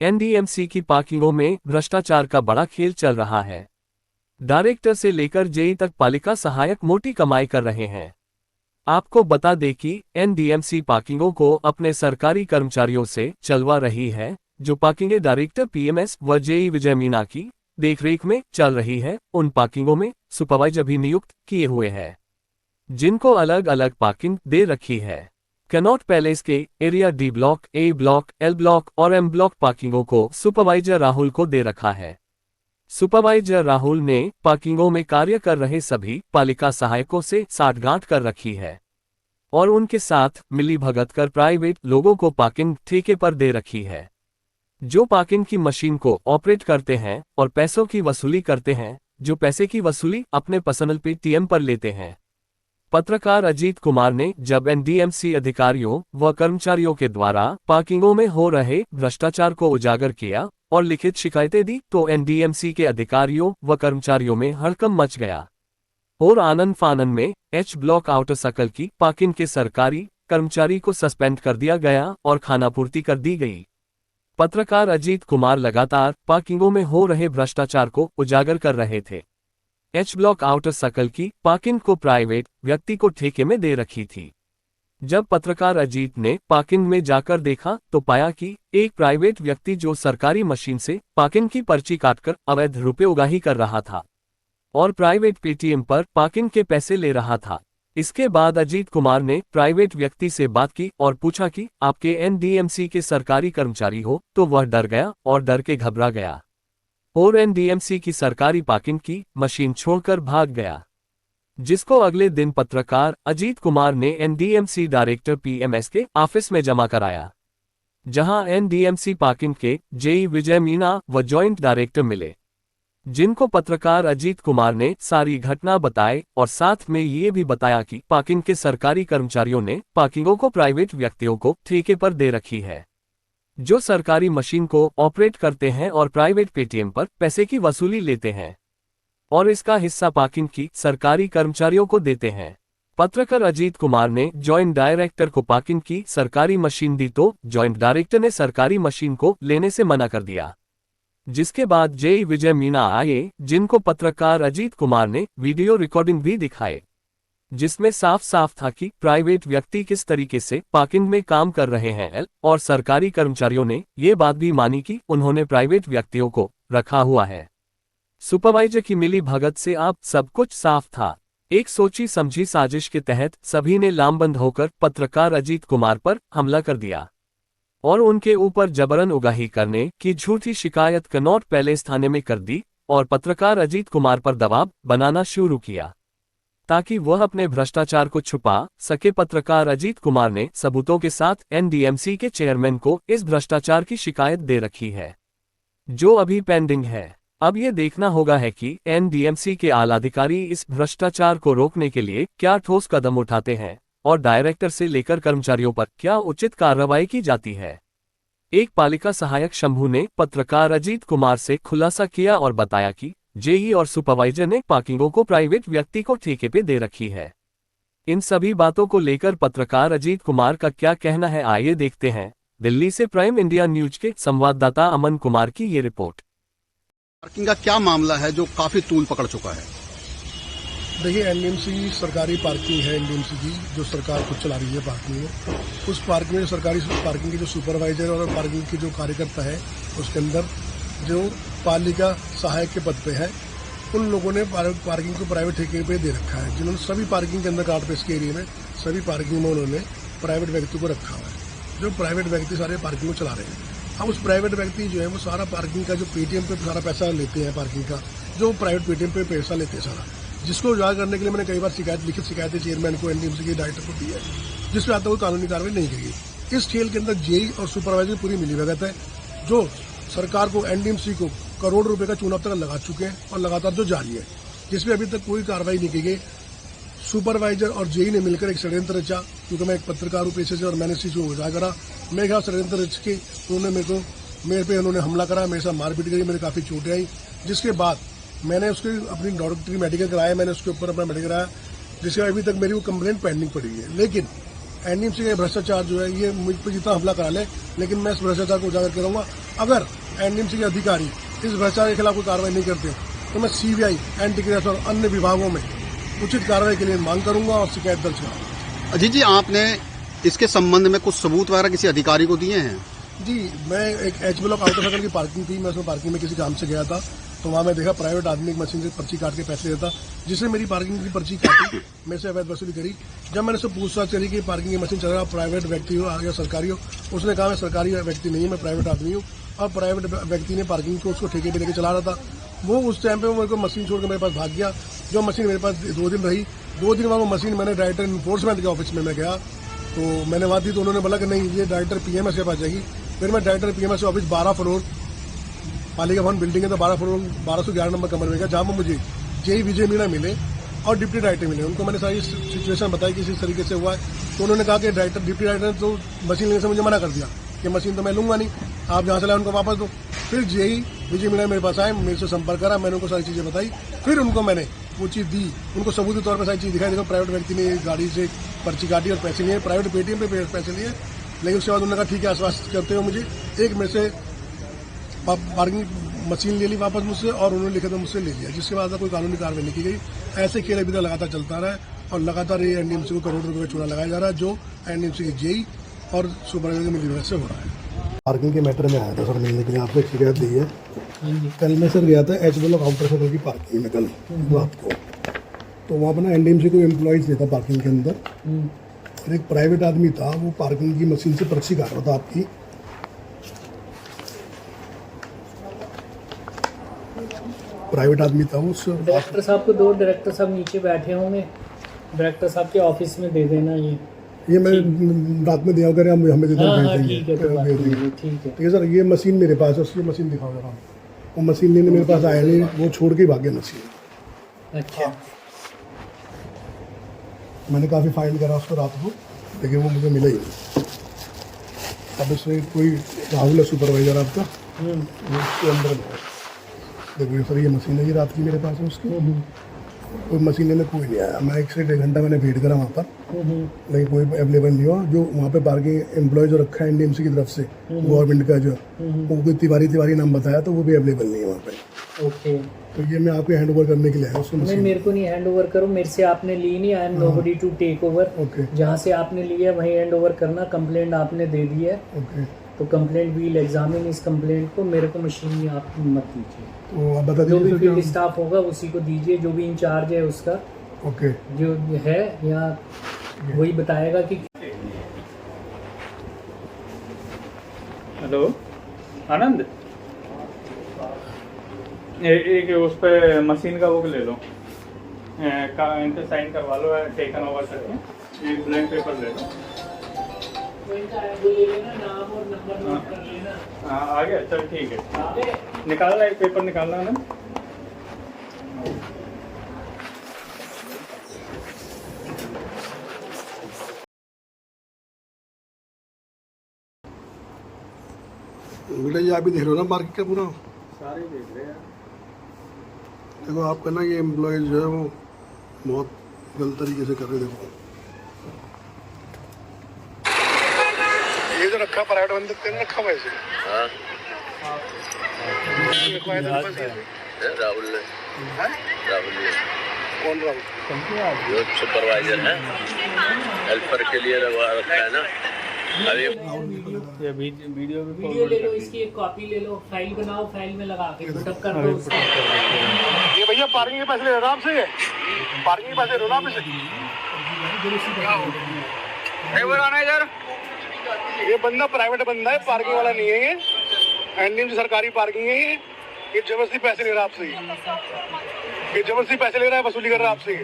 NDMC की पार्किंगों में भ्रष्टाचार का बड़ा खेल चल रहा है। डायरेक्टर से लेकर जेई तक पालिका सहायक मोटी कमाई कर रहे हैं। आपको बता दें कि एनडीएमसी पार्किंगों को अपने सरकारी कर्मचारियों से चलवा रही है, जो पार्किंगें डायरेक्टर पीएमएस व जेई विजय मीना की देखरेख में चल रही है। उन पार्किंगों में सुपरवाइजर भी नियुक्त किए हुए हैं, जिनको अलग अलग पार्किंग दे रखी है। कनॉट पैलेस के एरिया डी ब्लॉक, ए ब्लॉक, एल ब्लॉक और एम ब्लॉक पार्किंगों को सुपरवाइजर राहुल को दे रखा है। सुपरवाइजर राहुल ने पार्किंगों में कार्य कर रहे सभी पालिका सहायकों से साठगांठ कर रखी है और उनके साथ मिलीभगत कर प्राइवेट लोगों को पार्किंग ठेके पर दे रखी है, जो पार्किंग की मशीन को ऑपरेट करते हैं और पैसों की वसूली करते हैं, जो पैसे की वसूली अपने पर्सनल पेटीएम पर लेते हैं। पत्रकार अजीत कुमार ने जब एनडीएमसी अधिकारियों व कर्मचारियों के द्वारा पार्किंगों में हो रहे भ्रष्टाचार को उजागर किया और लिखित शिकायतें दी, तो एनडीएमसी के अधिकारियों व कर्मचारियों में हड़कंप मच गया और आनन फानन में एच ब्लॉक आउटर सर्कल की पार्किंग के सरकारी कर्मचारी को सस्पेंड कर दिया गया और खानापूर्ति कर दी गई। पत्रकार अजीत कुमार लगातार पार्किंगों में हो रहे भ्रष्टाचार को उजागर कर रहे थे। एच ब्लॉक आउटर सर्कल की पार्किंग को प्राइवेट व्यक्ति को ठेके में दे रखी थी। जब पत्रकार अजीत ने पार्किंग में जाकर देखा तो पाया कि एक प्राइवेट व्यक्ति जो सरकारी मशीन से पार्किंग की पर्ची काटकर अवैध रुपए उगाही कर रहा था और प्राइवेट पेटीएम पर पार्किंग के पैसे ले रहा था। इसके बाद अजीत कुमार ने प्राइवेट व्यक्ति से बात की और पूछा कि आपके एनडीएमसी के सरकारी कर्मचारी हो, तो वह डर गया और डर के घबरा गया और एनडीएमसी की सरकारी पार्किंग की मशीन छोड़कर भाग गया, जिसको अगले दिन पत्रकार अजीत कुमार ने एनडीएमसी डायरेक्टर पीएमएस के ऑफिस में जमा कराया, जहां एनडीएमसी पार्किंग के जेई विजय मीना व जॉइंट डायरेक्टर मिले, जिनको पत्रकार अजीत कुमार ने सारी घटना बताई और साथ में ये भी बताया कि पार्किंग के सरकारी कर्मचारियों ने पार्किंगों को प्राइवेट व्यक्तियों को ठेके पर दे रखी है, जो सरकारी मशीन को ऑपरेट करते हैं और प्राइवेट पेटीएम पर पैसे की वसूली लेते हैं और इसका हिस्सा पार्किंग की सरकारी कर्मचारियों को देते हैं। पत्रकार अजीत कुमार ने जॉइंट डायरेक्टर को पार्किंग की सरकारी मशीन दी, तो जॉइंट डायरेक्टर ने सरकारी मशीन को लेने से मना कर दिया, जिसके बाद जेई विजय मीना आए, जिनको पत्रकार अजीत कुमार ने वीडियो रिकॉर्डिंग भी दिखाए, जिसमें साफ साफ था कि प्राइवेट व्यक्ति किस तरीके से पार्किंग में काम कर रहे हैं और सरकारी कर्मचारियों ने ये बात भी मानी कि उन्होंने प्राइवेट व्यक्तियों को रखा हुआ है। सुपरवाइजर की मिली भगत से अब सब कुछ साफ था। एक सोची समझी साजिश के तहत सभी ने लामबंद होकर पत्रकार अजीत कुमार पर हमला कर दिया और उनके ऊपर जबरन उगाही करने की झूठी शिकायत कनॉट पैलेस थाने में कर दी और पत्रकार अजीत कुमार पर दबाव बनाना शुरू किया ताकि वह अपने भ्रष्टाचार को छुपा सके। पत्रकार अजीत कुमार ने सबूतों के साथ एनडीएमसी के चेयरमैन को इस भ्रष्टाचार की शिकायत दे रखी है, जो अभी पेंडिंग है। अब ये देखना होगा है कि एनडीएमसी के आला अधिकारी इस भ्रष्टाचार को रोकने के लिए क्या ठोस कदम उठाते हैं और डायरेक्टर से लेकर कर्मचारियों पर क्या उचित कार्रवाई की जाती है। एक पालिका सहायक शंभू ने पत्रकार अजीत कुमार से खुलासा किया और बताया कि जेई और सुपरवाइजर ने पार्किंगों को प्राइवेट व्यक्ति को ठेके पे दे रखी है। इन सभी बातों को लेकर पत्रकार अजीत कुमार का क्या कहना है, आइए देखते हैं। दिल्ली से प्राइम इंडिया न्यूज के संवाददाता अमन कुमार की ये रिपोर्ट। पार्किंग का क्या मामला है जो काफी तूल पकड़ चुका है? देखिए, एनडीएमसी सरकारी पार्किंग है, एनडीएमसी की जो सरकार खुद चला रही है पार्किंग में। उस पार्किंग में सरकारी पार्किंग के जो सुपरवाइजर और पार्किंग के जो कार्यकर्ता है, उसके अंदर जो पालिका सहायक के पद पे है, उन लोगों ने पार्किंग को प्राइवेट ठेके पे दे रखा है, जिन्होंने सभी पार्किंग के अंदर कार्पेस के एरिया में सभी पार्किंग में उन्होंने प्राइवेट व्यक्ति को रखा हुआ है, जो प्राइवेट व्यक्ति सारे पार्किंग को चला रहे हैं। अब उस प्राइवेट व्यक्ति जो है वो सारा पार्किंग का जो पेटीएम पे सारा पैसा लेते हैं, पार्किंग का जो प्राइवेट पेटीएम पे पैसा लेते हैं सारा, जिसको उजागर करने के लिए मैंने कई बार लिखित शिकायतें चेयरमैन को, एनडीएमसी के डायरेक्टर को दी है, जिसमें आता कोई कानूनी कार्रवाई नहीं की गई। इस खेल के अंदर जेई और सुपरवाइजर पूरी मिलीभगत है, जो सरकार को, एनडीएमसी को करोड़ रुपए का चूना अब तक लगा चुके हैं और लगातार जो जारी है, जिसमें अभी तक कोई कार्रवाई नहीं की गई। सुपरवाइजर और जेई ने मिलकर एक षड्यंत्र रचा, क्योंकि मैं एक पत्रकार हूं पेशे से और मैंने इस चीज को उजागर करा। मेरे खिलाफ षड्यंत्र रच के उन्होंने मेरे पे उन्होंने हमला करा, मेरे साथ मारपीट करी, मेरे काफी चोटें आई, जिसके बाद मैंने उसके अपनी डॉक्टरी मेडिकल कराया, मैंने उसके ऊपर अपना मेडिकल कराया, जिसके अभी तक मेरी वो कंप्लेंट पेंडिंग पड़ी है। लेकिन एनडीएमसी का भ्रष्टाचार जो है ये मुझ पर जितना हमला करा ले, लेकिन मैं इस भ्रष्टाचार को उजागर करूंगा। अगर एनडीएमसी के अधिकारी इस भ्रष्टाचार के खिलाफ कोई कार्रवाई नहीं करते तो मैं सीबीआई, एंटी करप्शन और अन्य विभागों में उचित कार्रवाई के लिए मांग करूंगा और शिकायत दर्ज कराऊंगा। अजीत जी, आपने इसके संबंध में कुछ सबूत वगैरह किसी अधिकारी को दिए हैं? जी, मैं एक एच ब्लॉक आउटर सर्कल की पार्किंग थी, मैं उसमें पार्किंग में किसी काम से गया था, तो वहाँ मैं देखा प्राइवेट आदमी एक मशीन से पर्ची काट के पैसे देता, जिसने मेरी पार्किंग की पर्ची काटी, मेरे से अवैध वसूली करी। जब मैंने उससे पूछताछ करी कि पार्किंग की मशीन चल रहा, प्राइवेट व्यक्ति हो या सरकारी हो, उसने कहा मैं सरकारी व्यक्ति नहीं हूँ, मैं प्राइवेट आदमी हूँ, और प्राइवेट व्यक्ति ने पार्किंग को उसको ठेके पे लेके चला रहा था। वो उस टाइम पे मेरे को मशीन छोड़कर मेरे पास भाग गया। जो मशीन मेरे पास 2 दिन रही, 2 दिन बाद वो मशीन मैंने डायरेक्टर इन्फोर्समेंट के ऑफिस में मैं गया, तो मैंने वहाँ दी तो उन्होंने बोला कि नहीं, ये डायरेक्टर पीएमएस के पास जाएगी। फिर मैं डायरेक्टर पीएमएस ऑफिस 12 फ्लोर पालिका भवन बिल्डिंग है, तो 12 फ्लोर 1211 नंबर कमरे में गया, जहाँ पर मुझे जेई विजय मीणा मिले और डिप्टी डायरेक्टर मिले। उनको मैंने सारी सिचुएशन बताई कि इस तरीके से हुआ है, तो उन्होंने कहा कि डायरेक्टर डिप्टी डायरेक्टर ने तो मशीन लेने से मुझे मना कर दिया कि मशीन तो मैं लूंगा नहीं, आप जहाँ से लाए उनको वापस दो। फिर जेई विजय मीणा मेरे पास आए, मेरे से संपर्क करा, मैंने उनको सारी चीजें बताई, फिर उनको मैंने वो चीज़ दी, उनको सबूत के तौर पर सारी चीज़ दिखाई। देखो, प्राइवेट व्यक्ति ने गाड़ी से पर्ची काटी और पैसे लिए, प्राइवेट पेटीएम पे पैसे लिए, लेकिन उसके बाद उन्होंने कहा ठीक है, आश्वासन करते हुए मुझे एक मेरे से पार्किंग मशीन ले ली वापस मुझसे, और उन्होंने लिखा था मुझसे ले लिया, जिसके बाद कोई कानूनी कार्रवाई नहीं की गई। ऐसे खेल अभी तक लगातार चलता रहा है और लगातार ये एनडीएमसी को करोड़ों रुपये का चूना लगाया जा रहा है, जो एनडीएमसी के जेई और सुपरवाइजर के मिलीभगत से हो रहा है। पार्किंग के मैटर में आया था सर मिलने के लिए, आपने शिकायत दी है। कल मैं सर गया था एच ब्लॉक आउटर सर्कल की पार्किंग में कल रात को, तो वहाँ पर ना एनडीएमसी को एम्प्लॉइज देता पार्किंग के अंदर, और एक प्राइवेट आदमी था, वो पार्किंग की मशीन से पर्ची काट रहा था आपकी। प्राइवेट आदमी था उस डायरेक्टर साहब को दो, डायरेक्टर साहब नीचे बैठे होंगे, डायरेक्टर साहब के ऑफिस में दे देना। ये मैं रात में दिया करें, हमें दे देंगे। ठीक है, ठीक है सर। ये मशीन मेरे पास है, उसकी मशीन दिखाओ जरा। वो मशीन लेने मेरे पास आया नहीं, वो छोड़ के भाग गया मशीन। अच्छा, मैंने काफ़ी फाइंड करा उसको रात को, लेकिन वो मुझे मिला ही नहीं। अब इसमें कोई राहुल है सुपरवाइजर आपका, उसके अंदर में है। देखो सर, ये मशीन है, ये रात की मेरे पास है उसकी, कोई मशीन लेने कोई नहीं आया। मैं 1 से 1.5 घंटा मैंने वेट करा वहाँ पर, लेकिन कोई अवेलेबल नहीं हुआ। जो वहाँ पे पार्किंग एम्प्लॉय जो रखा है एनडीएमसी की तरफ से, गवर्नमेंट का जो, वो कोई तिवारी नाम बताया, तो वो भी अवेलेबल नहीं है वहाँ पे। ओके, तो ये मैं आपको हैंड ओवर करने के लिए आया उसको मशीन। मेरे को नहीं हैंड ओवर करो, मेरे से आपने ली नहीं, I am nobody to take over. Okay, जहाँ से आपने लिया वहीं हैंड ओवर करना। कंप्लेंट आपने दे दी है, ओके, तो कंप्लेंट वील एग्जामिन इस कंप्लेंट को, मेरे को मशीन में आप मत दीजिए। तो आप बता जो भी दीजिए फील्ड स्टाफ होगा उसी को दीजिए, जो भी इंचार्ज है उसका, ओके, जो है, या वही बताएगा कि। हेलो आनंद, एक उस पे मशीन का वो ले लो, इन पे साइन करवा लो, टेकन ओवर करके एक ब्लैंक पेपर ले लो। नाम और नंबर नोट कर लेना। हाँ, आ गया, चल ठीक है, निकालना, एक पेपर निकालना आनंद। बेटा ये आप भी देख रहे हो ना मार्केट का पूरा, सारे देख रहे हैं। देखो आपका ना ये एम्प्लॉयज जो है वो बहुत गलत तरीके से कर रहे। देखो ये जो रखा प्राइवेट बंद तेने रखा हुआ ऐसे। हाँ, राहुल ने, कौन राहुल? जो सुपरवाइजर है, हेल्पर के लिए रखा है ना। अभी ये वीडियो ले लो, इसकी एक कॉपी ले लो, फाइल बनाओ, फाइल में लगा के पुटअप कर दो उसको। ये भैया पार्किंग के पैसे ले आराम से, पार्किंग के पैसे रोना पे से इधर। ये बंदा प्राइवेट बंदा है, पार्किंग वाला नहीं है। ये एनडीएमसी सरकारी पार्किंग है। ये जबरदस्ती पैसे ले रहा है आपसे, ये जबरदस्ती पैसे ले रहा है, वसूली कर रहा है आपसे।